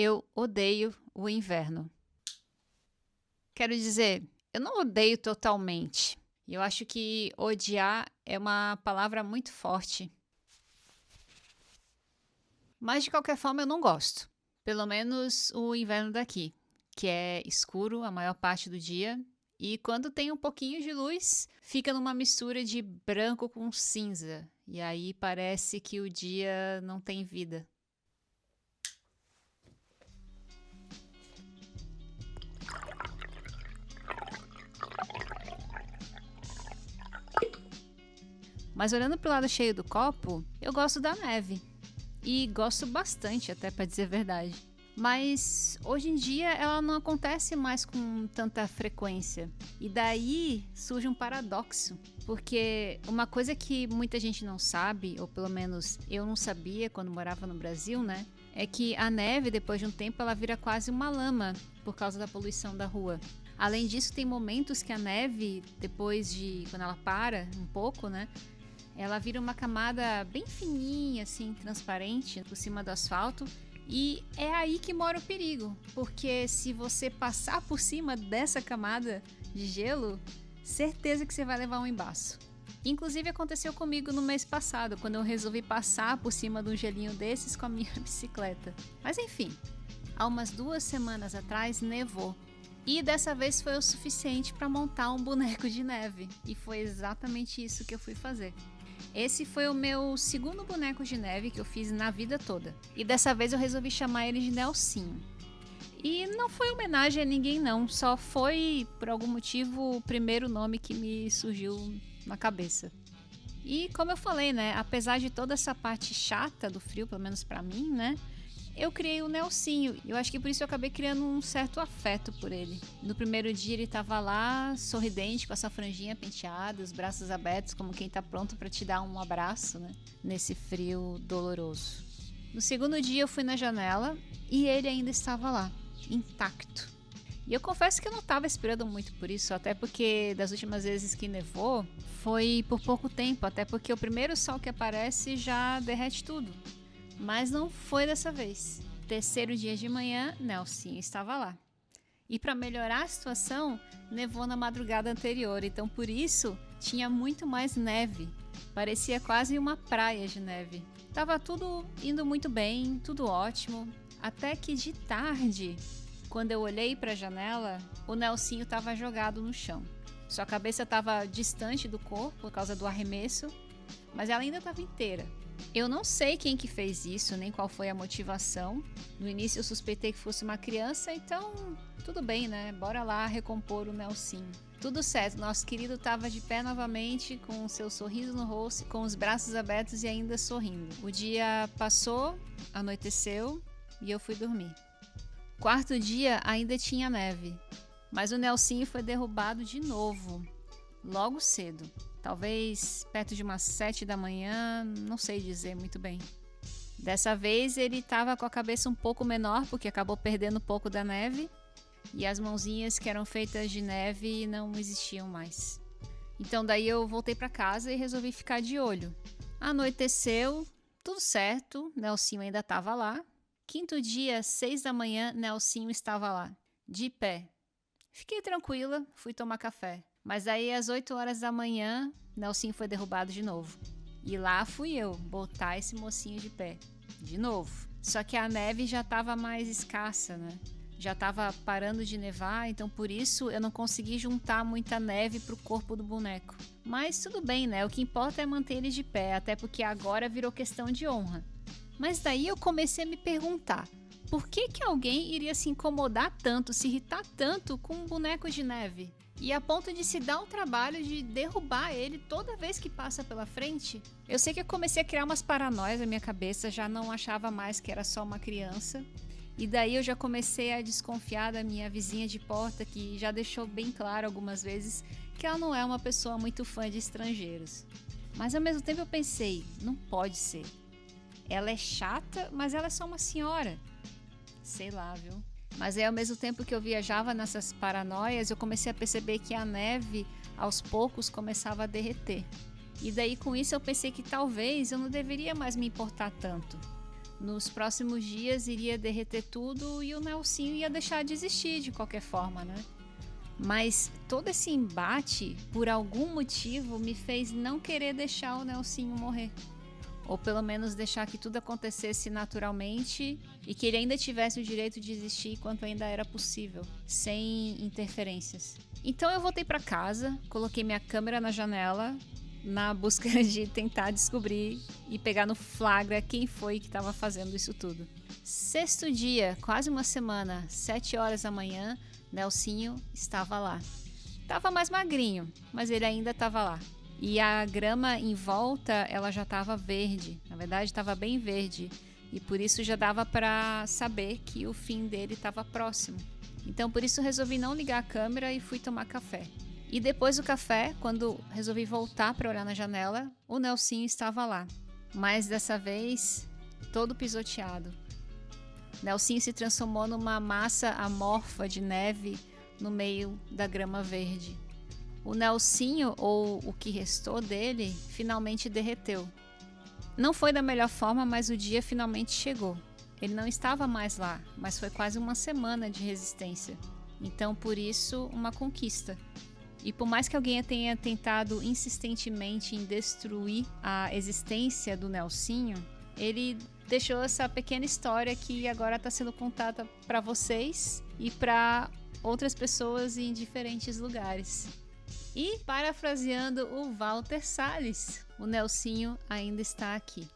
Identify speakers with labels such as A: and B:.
A: Eu odeio o inverno. Quero dizer, eu não odeio totalmente. Eu acho que odiar é uma palavra muito forte. Mas de qualquer forma eu não gosto. Pelo menos o inverno daqui, que é escuro a maior parte do dia. E quando tem um pouquinho de luz, fica numa mistura de branco com cinza. E aí parece que o dia não tem vida. Mas olhando pro lado cheio do copo, eu gosto da neve. E gosto bastante, até para dizer a verdade. Mas hoje em dia ela não acontece mais com tanta frequência. E daí surge um paradoxo. Porque uma coisa que muita gente não sabe, ou pelo menos eu não sabia quando morava no Brasil, né? É que a neve, depois de um tempo, ela vira quase uma lama por causa da poluição da rua. Além disso, tem momentos que a neve, depois de quando ela para um pouco, né? Ela vira uma camada bem fininha, assim, transparente, por cima do asfalto. E é aí que mora o perigo, porque se você passar por cima dessa camada de gelo, certeza que você vai levar um embaço. Inclusive aconteceu comigo no mês passado, quando eu resolvi passar por cima de um gelinho desses com a minha bicicleta. Mas enfim, há umas 2 semanas atrás nevou. E dessa vez foi o suficiente para montar um boneco de neve. E foi exatamente isso que eu fui fazer. Esse foi o meu segundo boneco de neve que eu fiz na vida toda. E dessa vez eu resolvi chamar ele de Nelsinho. E não foi homenagem a ninguém não, só foi, por algum motivo, o primeiro nome que me surgiu na cabeça. E como eu falei, né, apesar de toda essa parte chata do frio, pelo menos pra mim, né, eu criei o Nelsinho. Eu acho que por isso eu acabei criando um certo afeto por ele. No primeiro dia ele tava lá, sorridente, com essa franjinha penteada, os braços abertos, como quem tá pronto para te dar um abraço, né? Nesse frio doloroso. No segundo dia eu fui na janela e ele ainda estava lá, intacto. E eu confesso que eu não estava esperando muito por isso, até porque das últimas vezes que nevou, foi por pouco tempo, até porque o primeiro sol que aparece já derrete tudo. Mas não foi dessa vez. Terceiro dia de manhã, Nelsinho estava lá. E para melhorar a situação, nevou na madrugada anterior, então por isso tinha muito mais neve. Parecia quase uma praia de neve. Tava tudo indo muito bem, tudo ótimo, até que de tarde, quando eu olhei para a janela, o Nelsinho estava jogado no chão. Sua cabeça estava distante do corpo por causa do arremesso, mas ela ainda estava inteira. Eu não sei quem que fez isso, nem qual foi a motivação. No início eu suspeitei que fosse uma criança, então tudo bem, né? Bora lá recompor o Nelsinho. Tudo certo, nosso querido estava de pé novamente, com seu sorriso no rosto, com os braços abertos e ainda sorrindo. O dia passou, anoiteceu e eu fui dormir. Quarto dia ainda tinha neve, mas o Nelsinho foi derrubado de novo, logo cedo. Talvez perto de umas 7 da manhã, não sei dizer muito bem. Dessa vez ele estava com a cabeça um pouco menor, porque acabou perdendo um pouco da neve, e as mãozinhas que eram feitas de neve não existiam mais. Então daí eu voltei para casa e resolvi ficar de olho. Anoiteceu, tudo certo, Nelsinho ainda estava lá. Quinto dia, 6 da manhã, Nelsinho estava lá, de pé. Fiquei tranquila, fui tomar café. Mas aí às 8 horas da manhã, Nelsinho foi derrubado de novo. E lá fui eu, botar esse mocinho de pé. De novo. Só que a neve já estava mais escassa, né? Já estava parando de nevar, então por isso eu não consegui juntar muita neve pro corpo do boneco. Mas tudo bem, né? O que importa é manter ele de pé, até porque agora virou questão de honra. Mas daí eu comecei a me perguntar, por que alguém iria se incomodar tanto, se irritar tanto com um boneco de neve? E a ponto de se dar o trabalho de derrubar ele toda vez que passa pela frente? Eu sei que eu comecei a criar umas paranoias na minha cabeça, já não achava mais que era só uma criança. E daí eu já comecei a desconfiar da minha vizinha de porta, que já deixou bem claro algumas vezes que ela não é uma pessoa muito fã de estrangeiros. Mas ao mesmo tempo eu pensei, não pode ser. Ela é chata, mas ela é só uma senhora. Sei lá, viu? Mas aí ao mesmo tempo que eu viajava nessas paranoias, eu comecei a perceber que a neve aos poucos começava a derreter. E daí com isso eu pensei que talvez eu não deveria mais me importar tanto. Nos próximos dias iria derreter tudo e o Nelsinho ia deixar de existir de qualquer forma, né? Mas todo esse embate, por algum motivo, me fez não querer deixar o Nelsinho morrer. Ou pelo menos deixar que tudo acontecesse naturalmente e que ele ainda tivesse o direito de existir enquanto ainda era possível, sem interferências. Então eu voltei para casa, coloquei minha câmera na janela, na busca de tentar descobrir e pegar no flagra quem foi que estava fazendo isso tudo. Sexto dia, quase uma semana, 7 horas da manhã, Nelsinho estava lá. Tava mais magrinho, mas ele ainda estava lá. E a grama em volta, ela já estava verde. Na verdade, estava bem verde. E por isso já dava para saber que o fim dele estava próximo. Então, por isso, resolvi não ligar a câmera e fui tomar café. E depois do café, quando resolvi voltar para olhar na janela, o Nelsinho estava lá. Mas dessa vez, todo pisoteado. Nelsinho se transformou numa massa amorfa de neve no meio da grama verde. O Nelsinho, ou o que restou dele, finalmente derreteu. Não foi da melhor forma, mas o dia finalmente chegou. Ele não estava mais lá, mas foi quase uma semana de resistência. Então, por isso, uma conquista. E por mais que alguém tenha tentado insistentemente em destruir a existência do Nelsinho, ele deixou essa pequena história que agora está sendo contada para vocês e para outras pessoas em diferentes lugares. E, parafraseando o Walter Salles, o Nelsinho ainda está aqui.